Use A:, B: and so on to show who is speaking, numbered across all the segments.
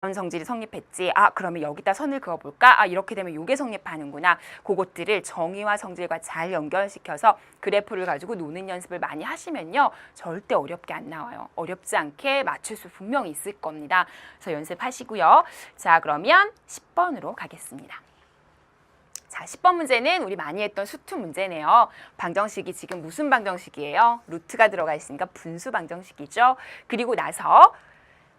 A: 성질이 성립했지. 아, 그러면 여기다 선을 그어볼까? 아, 이렇게 되면 요게 성립하는구나. 그것들을 정의와 성질과 잘 연결시켜서 그래프를 가지고 노는 연습을 많이 하시면요. 절대 어렵게 안 나와요. 어렵지 않게 맞출 수 분명히 있을 겁니다. 그래서 연습하시고요. 자, 그러면 10번으로 가겠습니다. 자, 10번 문제는 우리 많이 했던 수투 문제네요. 방정식이 지금 무슨 방정식이에요? 루트가 들어가 있으니까 분수 방정식이죠. 그리고 나서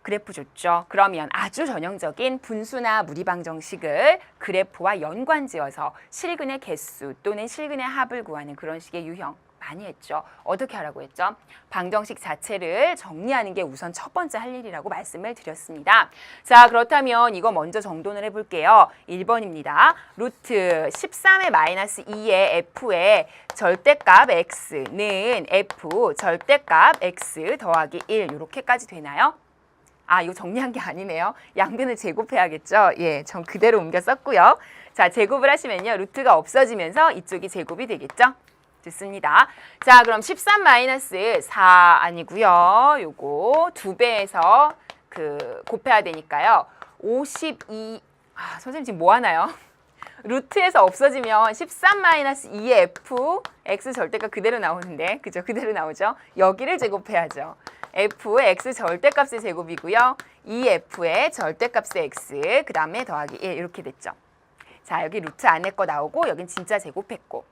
A: 그래프 줬죠. 그러면 아주 전형적인 분수나 무리방정식을 그래프와 연관지어서 실근의 개수 또는 실근의 합을 구하는 그런 식의 유형 많이 했죠. 어떻게 하라고 했죠? 방정식 자체를 정리하는 게 우선 첫 번째 할 일이라고 말씀을 드렸습니다. 자, 그렇다면 이거 먼저 정돈을 해볼게요. 1번입니다. 루트 13의 마이너스 2의 f의 절대값 x는 f 절대값 x 더하기 1 이렇게까지 되나요? 아, 이거 정리한 게 아니네요. 양변을 제곱해야겠죠. 예, 전 그대로 옮겨 썼고요. 자, 제곱을 하시면요. 루트가 없어지면서 이쪽이 제곱이 되겠죠. 좋습니다. 자, 그럼 13 마이너스 4 아니고요. 요거 2배에서 곱해야 되니까요. 52, 선생님 지금 뭐 하나요? 루트에서 없어지면 13 마이너스 2의 f, x 절대값 그대로 나오는데, 그죠? 그대로 나오죠? 여기를 제곱해야죠. f의 x 절대값의 제곱이고요. 2f의 절대값의 x, 그 다음에 더하기 1 이렇게 됐죠. 자, 여기 루트 안에 거 나오고 여긴 진짜 제곱했고.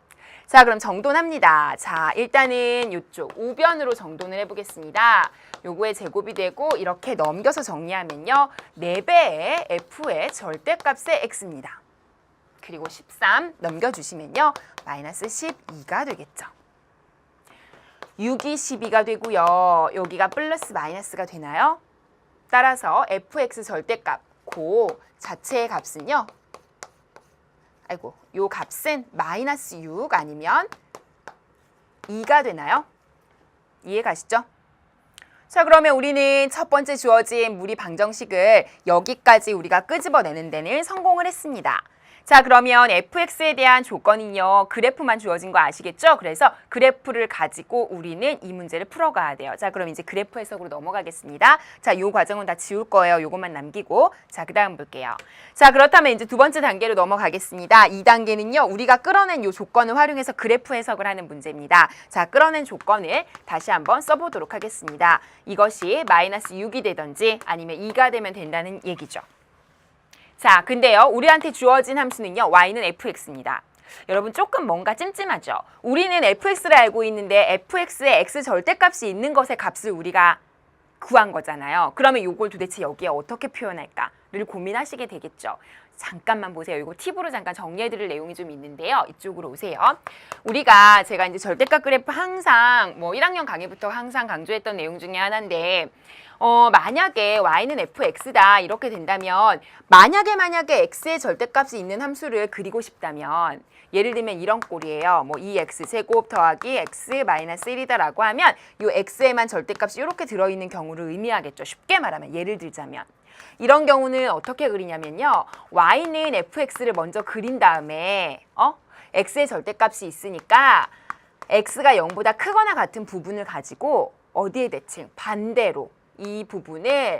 A: 자, 그럼 정돈합니다. 자, 일단은 이쪽 우변으로 정돈을 해보겠습니다. 요거의 제곱이 되고 이렇게 넘겨서 정리하면요. 4배의 f의 절대값의 x입니다. 그리고 13 넘겨주시면요. 마이너스 12가 되겠죠. 6이 12가 되고요. 여기가 플러스 마이너스가 되나요? 따라서 fx 절대값, 그 자체의 값은요. 아이고, 요 값은 마이너스 6 아니면 2가 되나요? 이해 가시죠? 자, 그러면 우리는 첫 번째 주어진 무리 방정식을 여기까지 우리가 끄집어내는 데는 성공을 했습니다. 자, 그러면 fx에 대한 조건은요. 그래프만 주어진 거 아시겠죠? 그래서 그래프를 가지고 우리는 이 문제를 풀어가야 돼요. 자, 그럼 이제 그래프 해석으로 넘어가겠습니다. 자, 요 과정은 다 지울 거예요. 요것만 남기고. 자, 그 다음 볼게요. 자, 그렇다면 이제 두 번째 단계로 넘어가겠습니다. 이 단계는요. 우리가 끌어낸 요 조건을 활용해서 그래프 해석을 하는 문제입니다. 자, 끌어낸 조건을 다시 한번 써보도록 하겠습니다. 이것이 마이너스 6이 되든지 아니면 2가 되면 된다는 얘기죠. 자, 근데요. 우리한테 주어진 함수는요. y는 fx입니다. 여러분 조금 뭔가 찜찜하죠? 우리는 fx를 알고 있는데 fx의 x 절대값이 있는 것의 값을 우리가 구한 거잖아요. 그러면 이걸 도대체 여기에 어떻게 표현할까를 고민하시게 되겠죠. 잠깐만 보세요. 이거 팁으로 잠깐 정리해드릴 내용이 좀 있는데요. 이쪽으로 오세요. 제가 이제 절대값 그래프 항상 1학년 강의부터 항상 강조했던 내용 중에 하나인데 만약에 y는 fx다 이렇게 된다면 만약에 x의 절대값이 있는 함수를 그리고 싶다면 예를 들면 이런 꼴이에요. 2x제곱 더하기 x 마이너스 1이다라고 하면 이 x에만 절대값이 이렇게 들어있는 경우를 의미하겠죠. 쉽게 말하면 예를 들자면 이런 경우는 어떻게 그리냐면요. y는 fx를 먼저 그린 다음에 x의 절대값이 있으니까 x가 0보다 크거나 같은 부분을 가지고 어디에 대칭? 반대로 이 부분을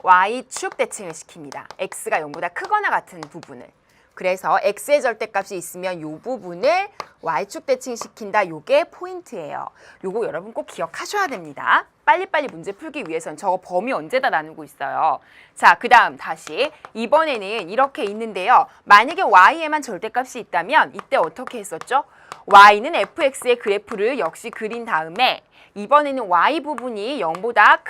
A: y축 대칭을 시킵니다. x가 0보다 크거나 같은 부분을. 그래서 x의 절대값이 있으면 이 부분을 y축 대칭시킨다. 요게 포인트예요. 요거 여러분 꼭 기억하셔야 됩니다. 빨리빨리 문제 풀기 위해선 저거 범위 언제다 나누고 있어요. 자, 그 다음 다시 이번에는 이렇게 있는데요. 만약에 y에만 절대값이 있다면 이때 어떻게 했었죠? y는 fx의 그래프를 역시 그린 다음에 이번에는 y 부분이 0보다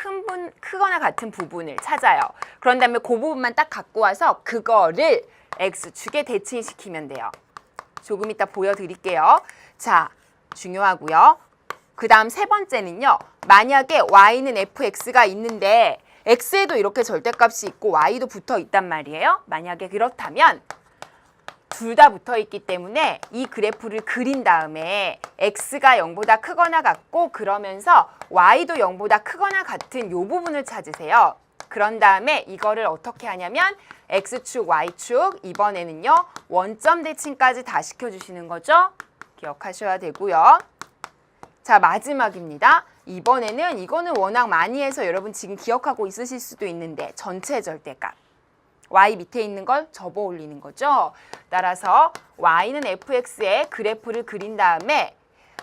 A: 크거나 같은 부분을 찾아요. 그런 다음에 그 부분만 딱 갖고 와서 그거를 x축에 대칭시키면 돼요. 조금 이따 보여드릴게요. 자, 중요하고요. 그 다음 세 번째는요. 만약에 y는 fx가 있는데 x에도 이렇게 절대값이 있고 y도 붙어 있단 말이에요. 만약에 그렇다면 둘 다 붙어 있기 때문에 이 그래프를 그린 다음에 x가 0보다 크거나 같고 그러면서 y도 0보다 크거나 같은 이 부분을 찾으세요. 그런 다음에 이거를 어떻게 하냐면 x축, y축 이번에는요. 원점 대칭까지 다 시켜주시는 거죠. 기억하셔야 되고요. 자, 마지막입니다. 이번에는 이거는 워낙 많이 해서 여러분 지금 기억하고 있으실 수도 있는데 전체 절대값. y 밑에 있는 걸 접어 올리는 거죠. 따라서 y는 fx의 그래프를 그린 다음에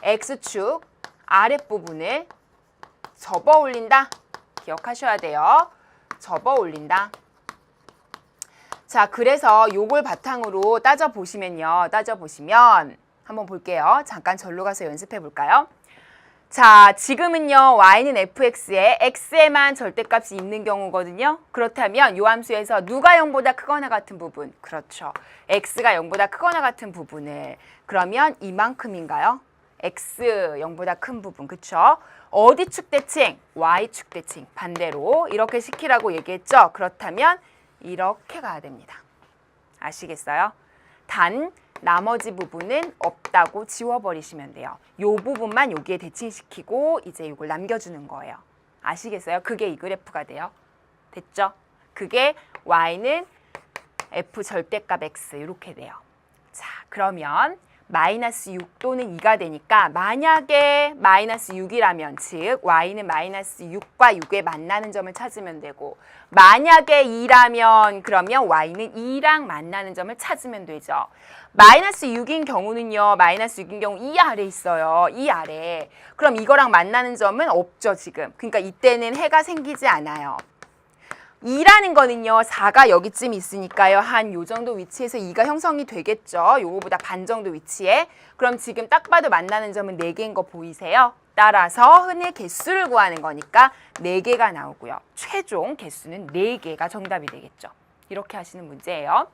A: x축 아랫부분을 접어 올린다. 기억하셔야 돼요. 접어 올린다. 자, 그래서 요걸 바탕으로 따져보시면 한번 볼게요. 잠깐 절로 가서 연습해 볼까요? 자, 지금은요 y는 fx에 x에만 절대값이 있는 경우거든요. 그렇다면 요 함수에서 누가 0보다 크거나 같은 부분, 그렇죠. x가 0보다 크거나 같은 부분을, 그러면 이만큼인가요? x 0보다 큰 부분, 그쵸? 어디 축대칭? y 축대칭. 반대로 이렇게 시키라고 얘기했죠. 그렇다면 이렇게 가야 됩니다. 아시겠어요? 단 나머지 부분은 없다고 지워버리시면 돼요. 요 부분만 여기에 대칭시키고 이제 이걸 남겨주는 거예요. 아시겠어요? 그게 이 그래프가 돼요. 됐죠? 그게 y는 f 절대값 x 이렇게 돼요. 자, 그러면 마이너스 6 또는 2가 되니까 만약에 마이너스 6이라면 즉 y는 마이너스 6과 6에 만나는 점을 찾으면 되고 만약에 2라면 그러면 y는 2랑 만나는 점을 찾으면 되죠. 마이너스 6인 경우는요. 마이너스 6인 경우 이 아래 있어요. 이 아래. 그럼 이거랑 만나는 점은 없죠 지금. 그러니까 이때는 해가 생기지 않아요. 2라는 거는요. 4가 여기쯤 있으니까요. 한 요 정도 위치에서 2가 형성이 되겠죠. 요거보다 반 정도 위치에. 그럼 지금 딱 봐도 만나는 점은 4개인 거 보이세요? 따라서 흔히 개수를 구하는 거니까 4개가 나오고요. 최종 개수는 4개가 정답이 되겠죠. 이렇게 하시는 문제예요.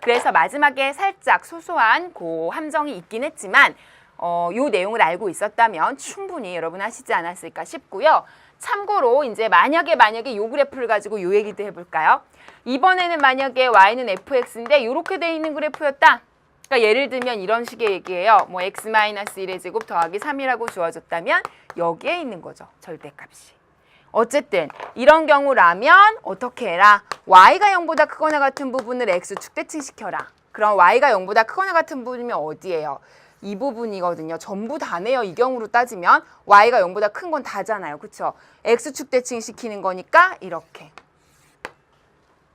A: 그래서 마지막에 살짝 소소한 그 함정이 있긴 했지만 요 내용을 알고 있었다면 충분히 여러분 하시지 않았을까 싶고요. 참고로 이제 만약에 요 그래프를 가지고 요 얘기도 해볼까요? 이번에는 만약에 y는 fx인데 이렇게 돼 있는 그래프였다. 그러니까 예를 들면 이런 식의 얘기예요. 뭐 x-1의 제곱 더하기 3이라고 주어졌다면 여기에 있는 거죠. 절대값이. 어쨌든 이런 경우라면 어떻게 해라? y가 0보다 크거나 같은 부분을 x 축대칭 시켜라. 그럼 y가 0보다 크거나 같은 부분이면 어디예요? 이 부분이거든요. 전부 다네요. 이 경우로 따지면 y가 0보다 큰 건 다잖아요. 그쵸? x축 대칭 시키는 거니까 이렇게.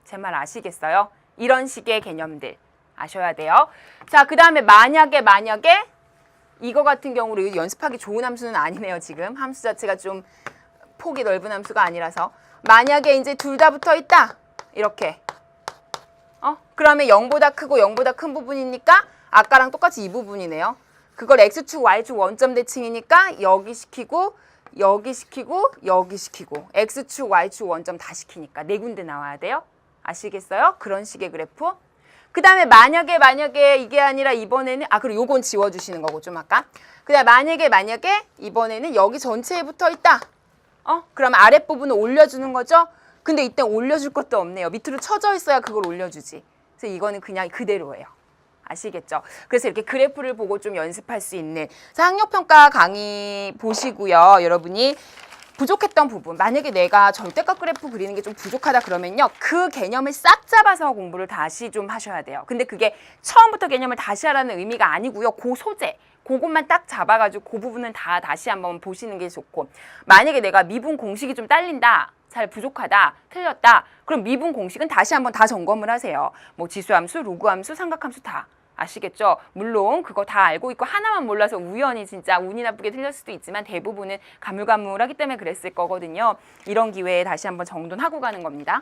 A: 제 말 아시겠어요? 이런 식의 개념들 아셔야 돼요. 자, 그 다음에 만약에 이거 같은 경우로 연습하기 좋은 함수는 아니네요. 지금 함수 자체가 좀 폭이 넓은 함수가 아니라서 만약에 이제 둘 다 붙어 있다. 이렇게. 그러면 0보다 크고 0보다 큰 부분이니까 아까랑 똑같이 이 부분이네요. 그걸 x축, y축 원점 대칭이니까 여기 시키고 여기 시키고 여기 시키고 x축, y축 원점 다 시키니까 4군데 나와야 돼요. 아시겠어요? 그런 식의 그래프. 그 다음에 만약에 이게 아니라 이번에는 그리고 요건 지워주시는 거고 좀 아까. 그 다음에 만약에 이번에는 여기 전체에 붙어 있다. 그러면 아랫부분을 올려주는 거죠. 근데 이때 올려줄 것도 없네요. 밑으로 쳐져 있어야 그걸 올려주지. 그래서 이거는 그냥 그대로예요. 아시겠죠? 그래서 이렇게 그래프를 보고 좀 연습할 수 있는 학력평가 강의 보시고요. 여러분이 부족했던 부분, 만약에 내가 절대값 그래프 그리는 게 좀 부족하다 그러면요. 그 개념을 싹 잡아서 공부를 다시 좀 하셔야 돼요. 근데 그게 처음부터 개념을 다시 하라는 의미가 아니고요. 그 소재, 그것만 딱 잡아가지고 그 부분은 다 다시 한번 보시는 게 좋고 만약에 내가 미분 공식이 좀 딸린다. 잘 부족하다, 틀렸다. 그럼 미분 공식은 다시 한번 다 점검을 하세요. 뭐 지수함수, 로그함수, 삼각함수 다. 아시겠죠? 물론 그거 다 알고 있고 하나만 몰라서 우연히 진짜 운이 나쁘게 틀릴 수도 있지만 대부분은 가물가물하기 때문에 그랬을 거거든요. 이런 기회에 다시 한번 정돈하고 가는 겁니다.